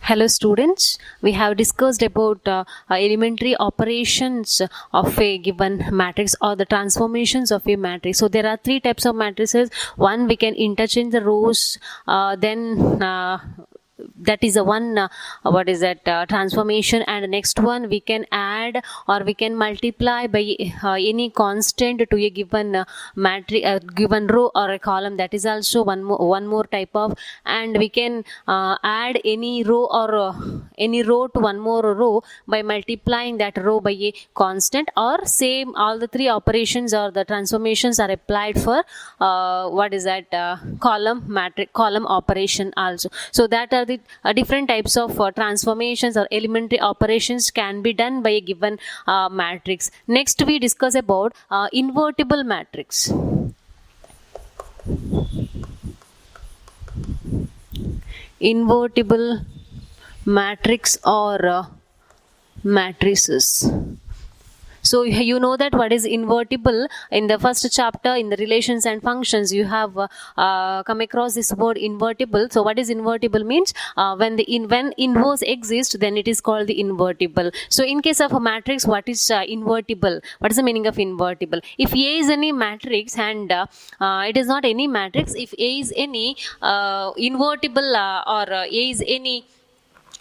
Hello students, we have discussed about elementary operations of a given matrix or the transformations of a matrix. So there are three types of matrices. One, we can interchange the rows, then that is a one transformation, and the next one we can add or we can multiply by any constant to a given matrix, given row or a column. That is also one more type of. And we can add any row or any row to one more row by multiplying that row by a constant, or same all the three operations or the transformations are applied for column operation also. So that are the different types of transformations or elementary operations can be done by a given matrix. Next we discuss about invertible matrix. Invertible matrix or matrices. So you know that what is invertible. In the first chapter in the relations and functions you have come across this word invertible. So what is invertible means when inverse exists, then it is called the invertible. So in case of a matrix, what is invertible? What is the meaning of invertible? If A is any matrix and it is not any matrix, if A is any invertible or A is any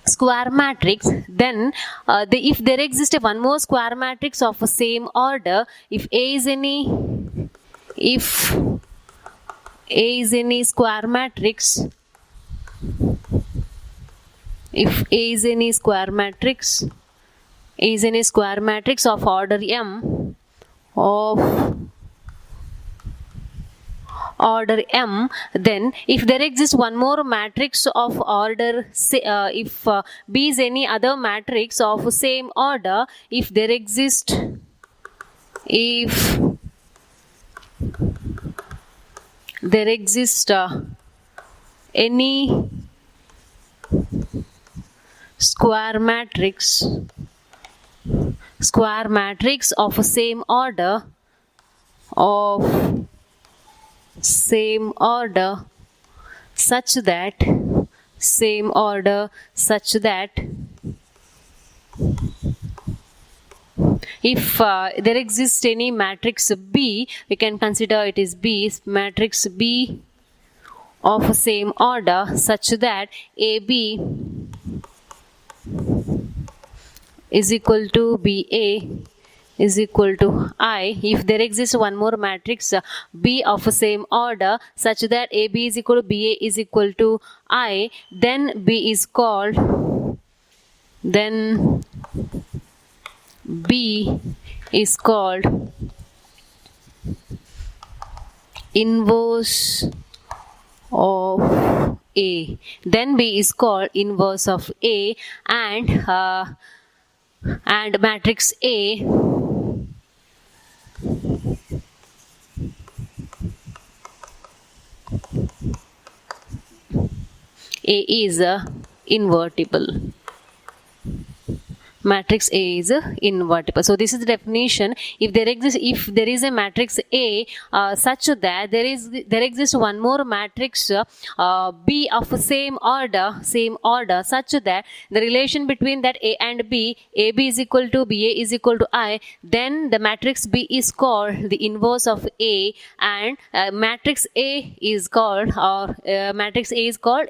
square matrix, then if there exists one more square matrix of the same order, if A is any square matrix, if A is any square matrix, is any square matrix of order m, then if there exists one more matrix of order, if B is any other matrix of same order, if there exists any square matrix of same order such that if there exists any matrix B, we can consider it is matrix B of same order such that AB is equal to BA is equal to I. If there exists one more matrix B of same order such that AB is equal to BA is equal to I, then B is called inverse of A. Then B is called inverse of A, and matrix A is invertible. Matrix A is invertible. So this is the definition. If there is a matrix A such that there exists one more matrix B of same order such that the relation between that A and B, AB is equal to BA is equal to I, then the matrix B is called the inverse of A, and matrix A is called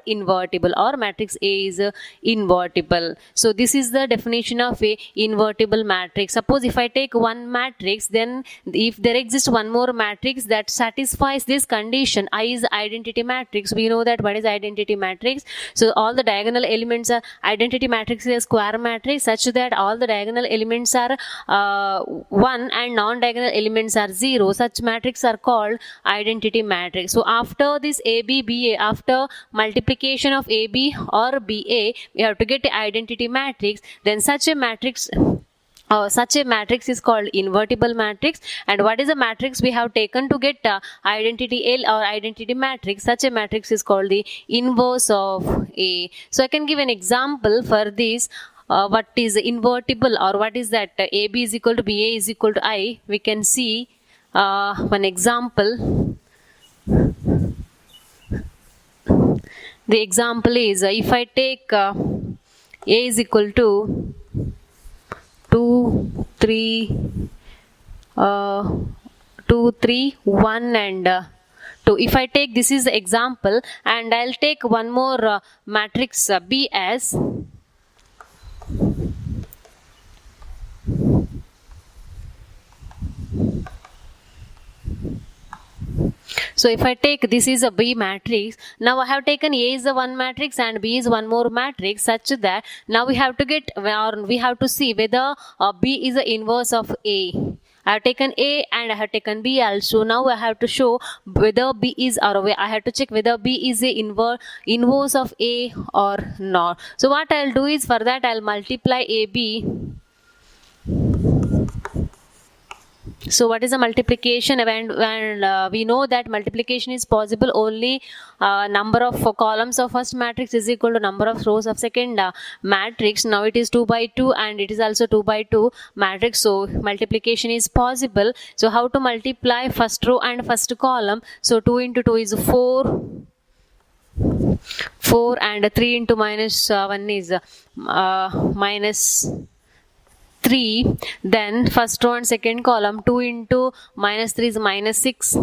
invertible, or matrix A is invertible. So this is the definition of a invertible matrix. Suppose if I take one matrix, then if there exists one more matrix that satisfies this condition, I is identity matrix. We know that what is identity matrix. So all the diagonal elements are identity matrix is a square matrix such that all the diagonal elements are 1 and non-diagonal elements are 0. Such matrix are called identity matrix. So after this AB, BA, after multiplication of AB or BA, we have to get the identity matrix. Then such a matrix is called invertible matrix. And what is the matrix we have taken to get identity L or identity matrix? Such a matrix is called the inverse of A. So I can give an example for this. What is invertible, or what is that? AB is equal to BA is equal to I. We can see one example. The example is if I take A is equal to 2, 3, 2, 3, 1 and 2. If I take this is the example, and I'll take one more matrix B as so if I take this is a B matrix, now I have taken A is the one matrix and B is one more matrix, such that now we have to get, or we have to see whether B is the inverse of A. I have taken A and I have taken B also. Now I have to show whether B is, or I have to check whether B is the inverse of A or not. So what I'll do is, for that I'll multiply AB. So what is the multiplication? And we know that multiplication is possible only number of columns of first matrix is equal to number of rows of second matrix. Now it is 2 by 2 and it is also 2 by 2 matrix. So multiplication is possible. So how to multiply first row and first column? So 2 into 2 is 4. 4 and 3 into minus 1 is minus 3. Then first row and second column, 2 into minus 3 is minus 6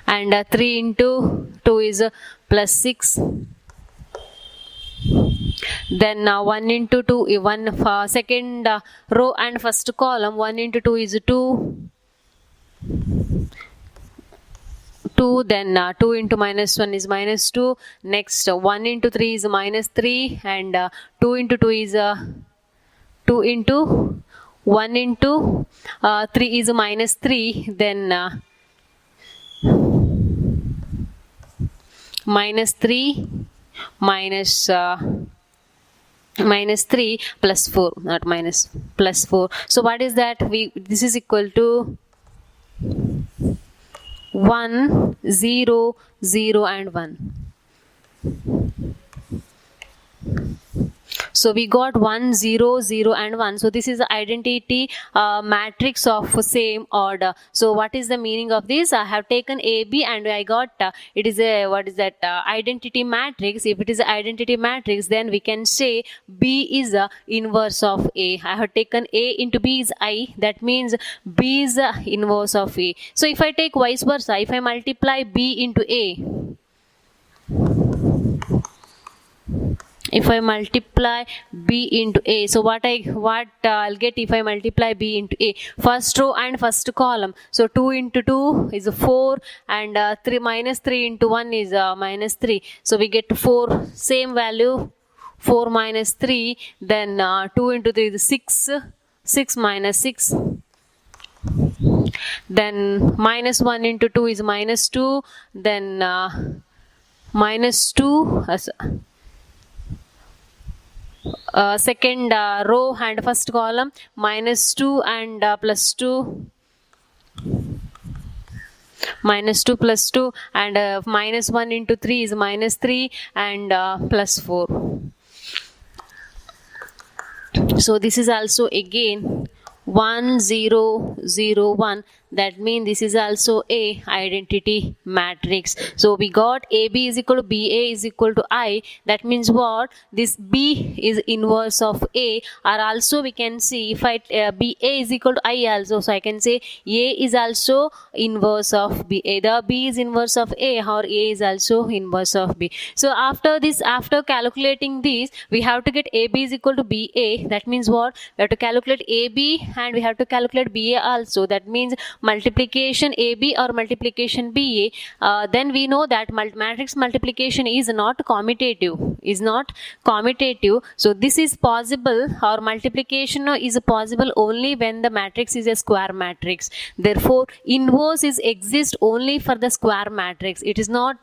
and 3 into 2 is plus 6. Then 1 into 2, second row and first column, 1 into 2 is 2. 2, then 2 into minus 1 is minus 2. Next 1 into 3 is minus 3 and 2 into 2 is 2 into 1 into 3 is minus 3, then minus 3 minus 3 plus 4, not minus, plus 4. So what is that? This is equal to 1, 0, 0 and 1. So we got 1, 0, 0 and 1. So this is the identity matrix of same order. So what is the meaning of this? I have taken AB and I got it is a, what is that, identity matrix. If it is an identity matrix, then we can say B is the inverse of A. I have taken A into B is I. That means B is the inverse of A. So if I take vice versa, if I multiply B into A, if I multiply B into A, so what I'll get if I multiply B into A? First row and first column. So 2 into 2 is 4 and 3 minus 3 into 1 is minus 3. So we get 4, same value, 4 minus 3, then 2 into 3 is 6, 6 minus 6. Then minus 1 into 2 is minus 2, then minus 2, second row and first column, minus 2 and plus 2, minus 2 plus 2 and minus 1 into 3 is minus 3 and plus 4. So this is also again 1, 0, 0, 1. That means this is also a identity matrix. So we got AB is equal to BA is equal to I. That means what? This B is inverse of A. Or also we can see if I BA is equal to I also. So I can say A is also inverse of B. Either B is inverse of A or A is also inverse of B. So after this, after calculating this, we have to get AB is equal to BA. That means what? We have to calculate AB and we have to calculate BA also. That means multiplication AB or multiplication BA, then we know that matrix multiplication is not commutative, so this is possible, or multiplication is possible only when the matrix is a square matrix. Therefore inverse is exist only for the square matrix. It is not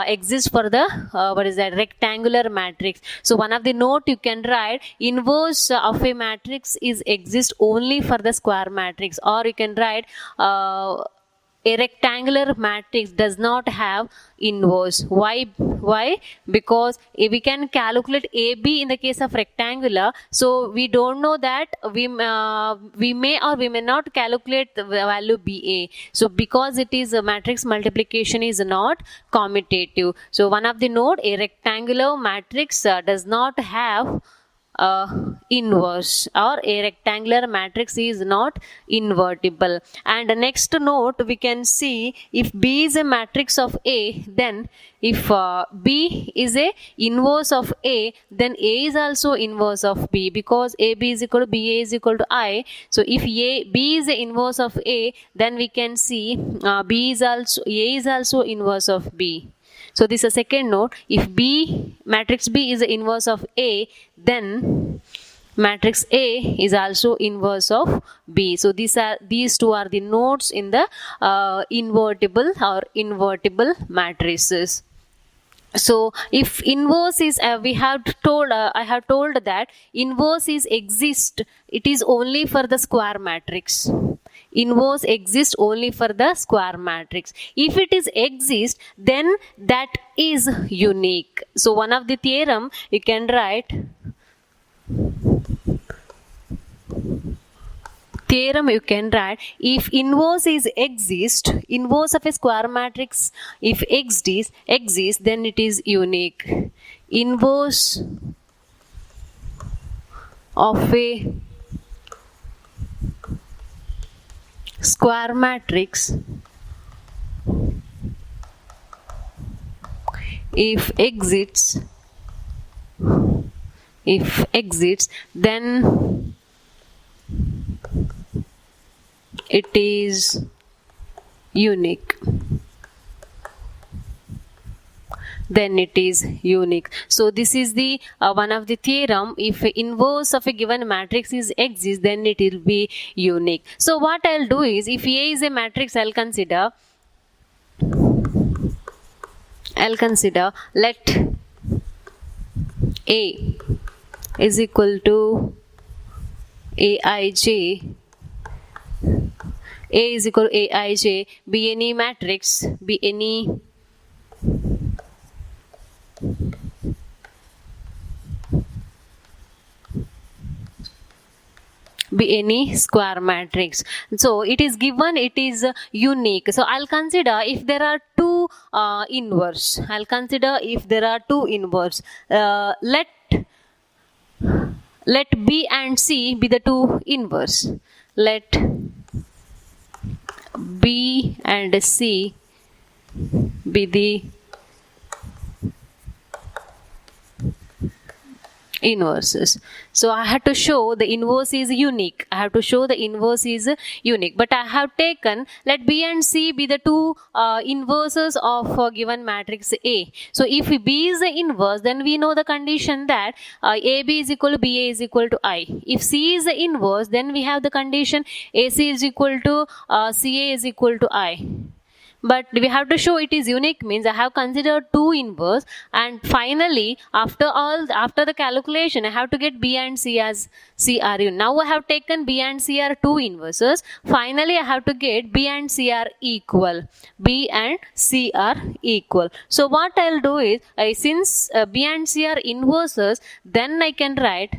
exist for the what is that, rectangular matrix. So one of the note you can write, inverse of a matrix is exist only for the square matrix, or you can write a rectangular matrix does not have inverse. Why? Because we can calculate AB in the case of rectangular, so we don't know that we may or we may not calculate the value BA. So because it is a matrix multiplication is not commutative. So one of the note, a rectangular matrix does not have inverse, or a rectangular matrix is not invertible. And the next note we can see, if B is a matrix of A, then if B is a inverse of A, then A is also inverse of B, because AB is equal to BA is equal to I. So if B is the inverse of A, then we can see A is also inverse of B. So this is a second note. If matrix B is the inverse of A, then matrix A is also inverse of B. So these two are the notes in the invertible or invertible matrices. So if inverse is I have told that inverse exists, it is only for the square matrix. Inverse exists only for the square matrix. If it is exist, then that is unique. So one of the theorem you can write, if inverse inverse of a square matrix, if exists, then it is unique. Inverse of a square matrix, if exists, then it is unique. So this is the one of the theorem. If inverse of a given matrix exists, then it will be unique. So what I'll do is, if A is a matrix, I'll consider let A is equal to Aij, A is equal to Aij, be any matrix, be any square matrix. So it is given, it is unique. So I'll consider if there are two inverse. Let B and C be the two inverse. Let B and C be the inverses. So I have to show the inverse is unique. But I have taken, let B and C be the two inverses of a given matrix A. So if B is the inverse, then we know the condition that AB is equal to BA is equal to I. If C is the inverse, then we have the condition AC is equal to CA is equal to I. But we have to show it is unique, means I have considered two inverse, and finally after the calculation I have to get B and C as CRU. Now I have taken B and C are two inverses. Finally I have to get B and C are equal. So what I'll do is, since B and C are inverses, then I can write,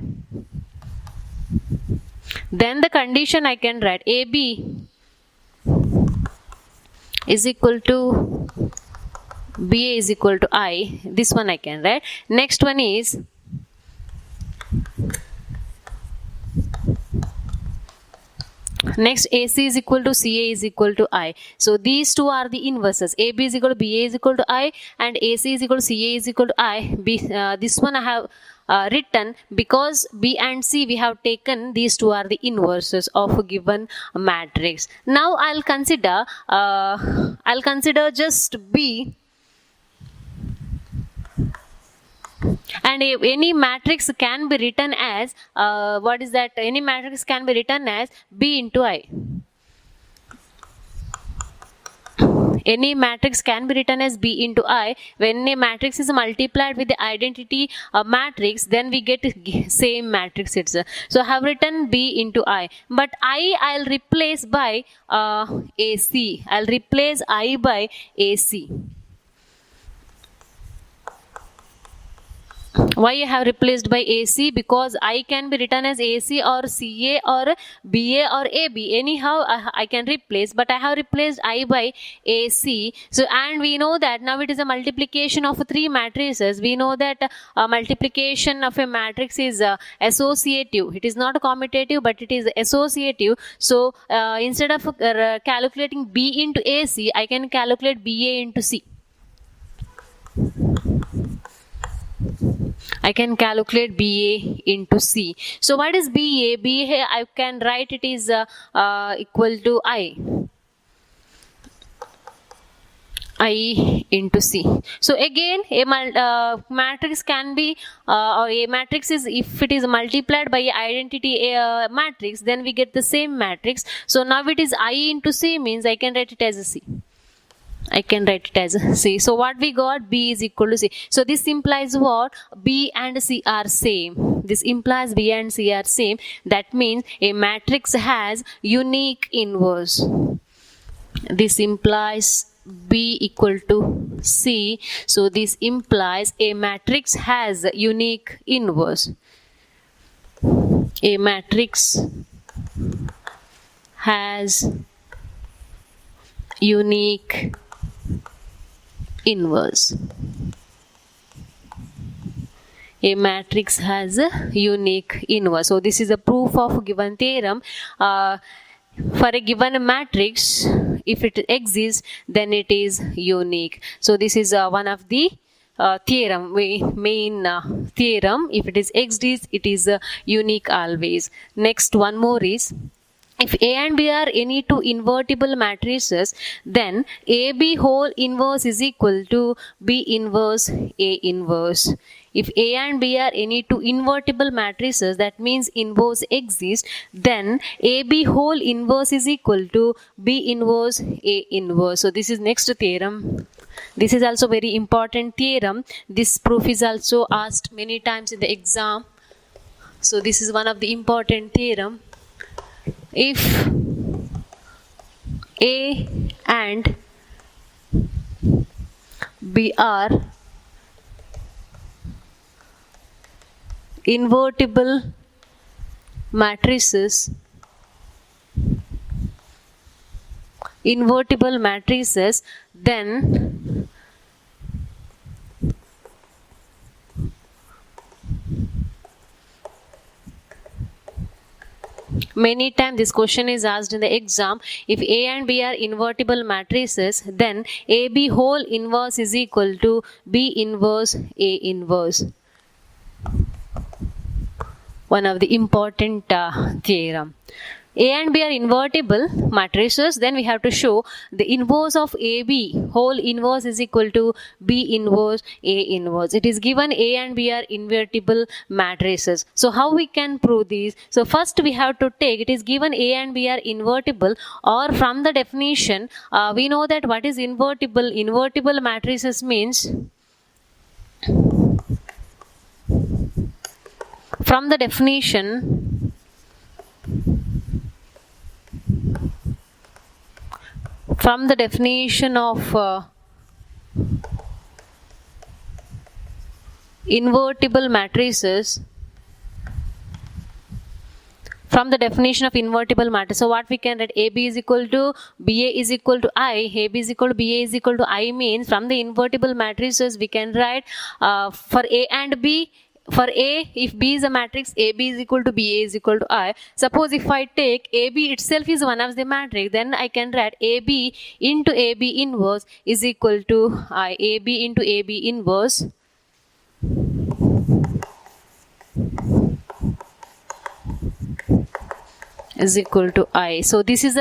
then the condition I can write AB is equal to BA is equal to I. This one I can write. Next one is AC is equal to CA is equal to I. So these two are the inverses. AB is equal to BA is equal to I, and AC is equal to CA is equal to I. This one I have written because B and C we have taken, these two are the inverses of a given matrix. Now I'll consider just B, and any matrix can be written as any matrix can be written as B into I. any matrix can be written as B into I. When a matrix is multiplied with the identity matrix, then we get same matrix itself. So I have written B into I, but I'll replace by AC. I'll replace I by AC. Why I have replaced by AC? Because I can be written as AC or CA or BA or AB. Anyhow, I can replace, but I have replaced I by AC. So, and we know that now it is a multiplication of three matrices. We know that multiplication of a matrix is associative. It is not commutative, but it is associative. So, instead of calculating B into AC, I can calculate BA into C. I can calculate BA into C. So what is BA? BA I can write it is equal to I into C. So again, a matrix can be or a matrix is, if it is multiplied by identity matrix, then we get the same matrix. So now it is I into C, means I can write it as a C. I can write it as C. So what we got? B is equal to C. So this implies what? B and C are same. This implies B and C are same. That means a matrix has unique inverse. This implies B equal to C. So this implies a matrix has unique inverse. A matrix has unique inverse. A matrix has a unique inverse. So this is a proof of given theorem. For a given matrix, if it exists, then it is unique. So this is one of the theorem, main theorem. If it is exists, it is unique always. Next one more is, if A and B are any two invertible matrices, then AB whole inverse is equal to B inverse A inverse. If A and B are any two invertible matrices, that means inverse exists, then AB whole inverse is equal to B inverse A inverse. So this is next theorem. This is also very important theorem. This proof is also asked many times in the exam. So this is one of the important theorem. If A and B are invertible matrices, then many times this question is asked in the exam. If A and B are invertible matrices, then AB whole inverse is equal to B inverse A inverse. One of the important theorem. A and B are invertible matrices, then we have to show the inverse of AB whole inverse is equal to B inverse A inverse. It is given A and B are invertible matrices. So how we can prove these? So first we have to take, it is given A and B are invertible, or from the definition we know that what is invertible. Invertible matrices means, from the definition, of invertible matrices, from the definition of invertible matrix. So what we can write, AB is equal to BA is equal to I, AB is equal to BA is equal to I, means from the invertible matrices we can write for A and B. For A, if B is a matrix, AB is equal to BA is equal to I. Suppose if I take AB itself is one of the matrix, then I can write AB into AB inverse is equal to I. AB into AB inverse is equal to I. So this is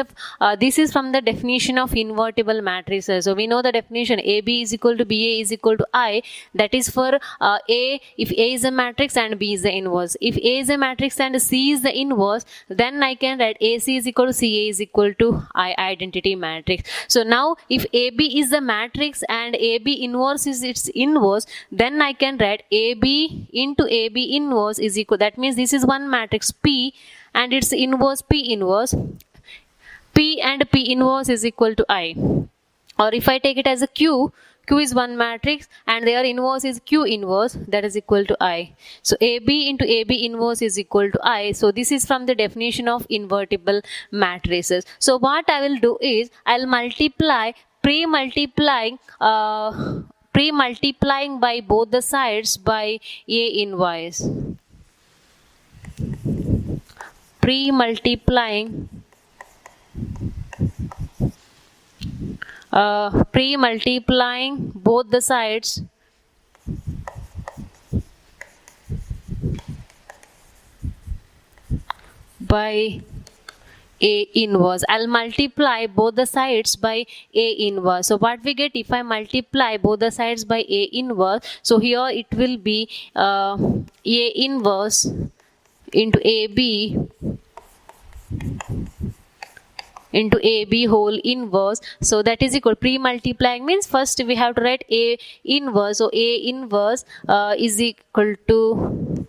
from the definition of invertible matrices. So we know the definition: AB is equal to BA is equal to I. That is for A, if A is a matrix and B is the inverse. If A is a matrix and C is the inverse, then I can write AC is equal to CA is equal to I, identity matrix. So now if AB is the matrix and AB inverse is its inverse, then I can write AB into AB inverse is equal. That means this is one matrix P and its inverse P inverse. P and P inverse is equal to I. Or if I take it as a Q, Q is one matrix and their inverse is Q inverse, that is equal to I. So AB into AB inverse is equal to I. So this is from the definition of invertible matrices. So what I will do is I'll multiply, pre-multiplying by both the sides by A inverse. Pre-multiplying both the sides by A inverse. I'll multiply both the sides by A inverse. So what we get if I multiply both the sides by A inverse? So here it will be A inverse into AB into AB whole inverse. So that is equal, pre-multiplying means first we have to write A inverse. So A inverse is equal to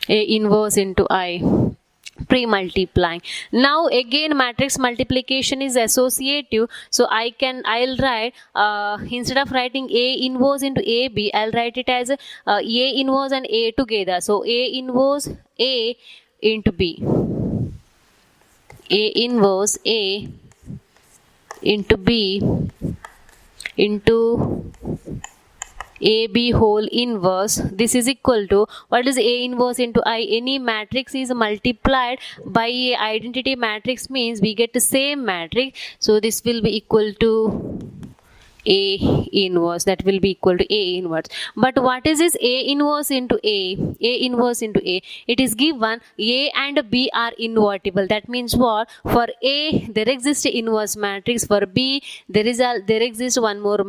A inverse into I, pre-multiplying. Now again matrix multiplication is associative, so I'll write instead of writing A inverse into AB, I'll write it as A inverse and A together. So A inverse A into B, A inverse A into B into AB whole inverse. This is equal to, what is A inverse into I? Any matrix is multiplied by a identity matrix means we get the same matrix. So this will be equal to A inverse, that will be equal to A inverse. But what is this A inverse into A? A inverse into A. It is given A and B are invertible. That means what? For A there exists a inverse matrix. For B there exists one more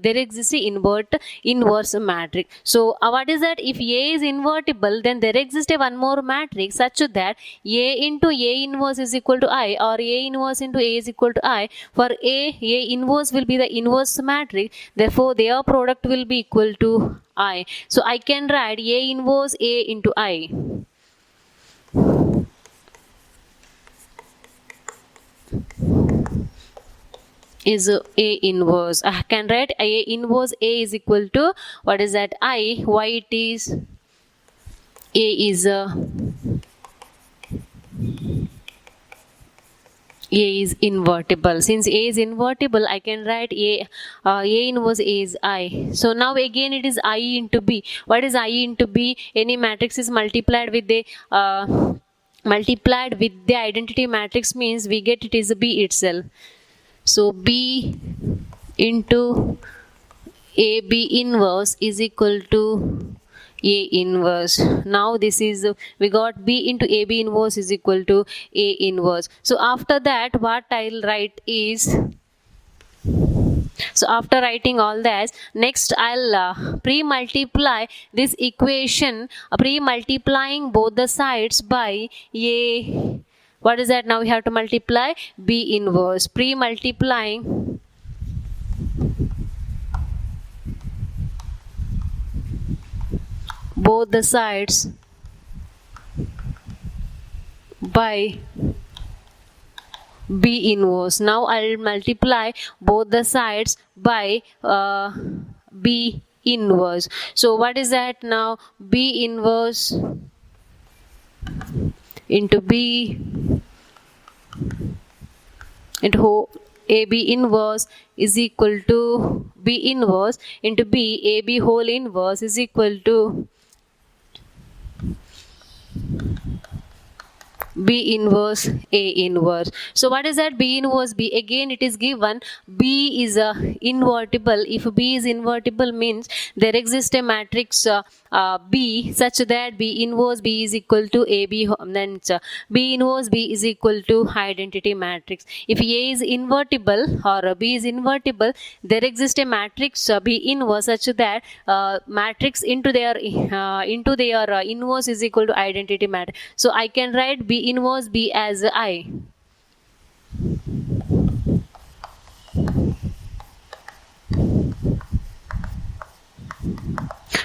there exists a inverse matrix. So what is that? If A is invertible, then there exists a one more matrix such that A into A inverse is equal to I, or A inverse into A is equal to I. For A inverse will be the inverse matrix, therefore their product will be equal to I. So I can write A inverse A into I is A inverse. I can write A inverse A is equal to, what is that? I. Why it is? A is A is invertible. Since A is invertible, I can write A inverse A is I. So now again it is I into B. What is I into B? Any matrix is multiplied with the identity matrix means we get it is B itself. So B into AB inverse is equal to A inverse. Now this is, we got B into AB inverse is equal to A inverse. So after that what I'll write is, so after writing all that, next I'll pre-multiply this equation, pre-multiplying both the sides by A. What is that? Now we have to multiply B inverse, pre-multiplying both the sides by B inverse. Now I'll multiply both the sides by B inverse. So what is that now? B inverse into B into AB inverse is equal to B inverse into B, AB whole inverse is equal to B inverse A inverse. So what is that? B inverse B. Again it is given B is invertible. If B is invertible means there exists a matrix B such that B inverse B is equal to AB, then B inverse B is equal to identity matrix. If A is invertible or B is invertible, there exists a matrix B inverse such that matrix into their inverse is equal to identity matrix. So I can write B inverse B as I.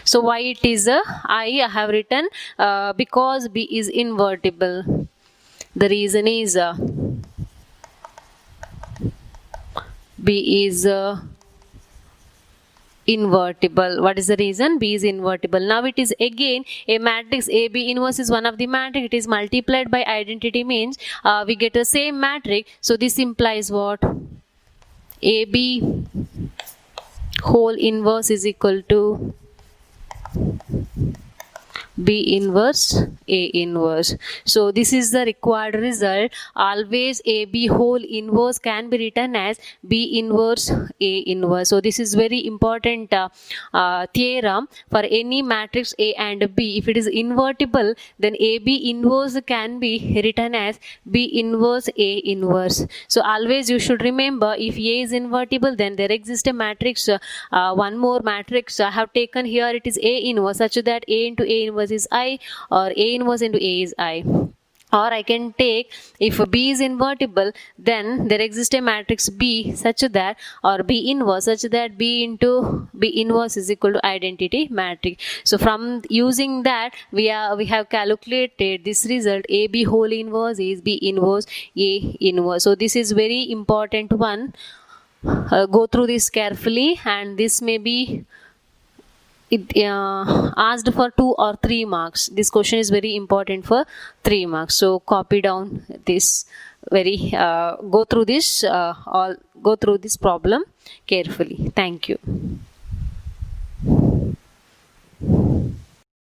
So why it is I have written because B is invertible. The reason is B is invertible. What is the reason? B is invertible. Now it is again a matrix. AB inverse is one of the matrix. It is multiplied by identity, means we get the same matrix. So this implies what? AB whole inverse is equal to B inverse A inverse. So this is the required result. Always AB whole inverse can be written as B inverse A inverse. So this is very important theorem for any matrix A and B. If it is invertible, then AB inverse can be written as B inverse A inverse. So always you should remember, if A is invertible, then there exists a matrix, one more matrix I have taken here, it is A inverse, such that A into A inverse is I, or A inverse into A is I. Or I can take, if B is invertible, then there exists a matrix B such that, or B inverse such that B into B inverse is equal to identity matrix. So from using that, we have calculated this result. AB whole inverse is B inverse A inverse. So this is very important one. Go through this carefully, and this may be asked for 2 or 3 marks. This question is very important for 3 marks. So copy down this go through this problem carefully. Thank you.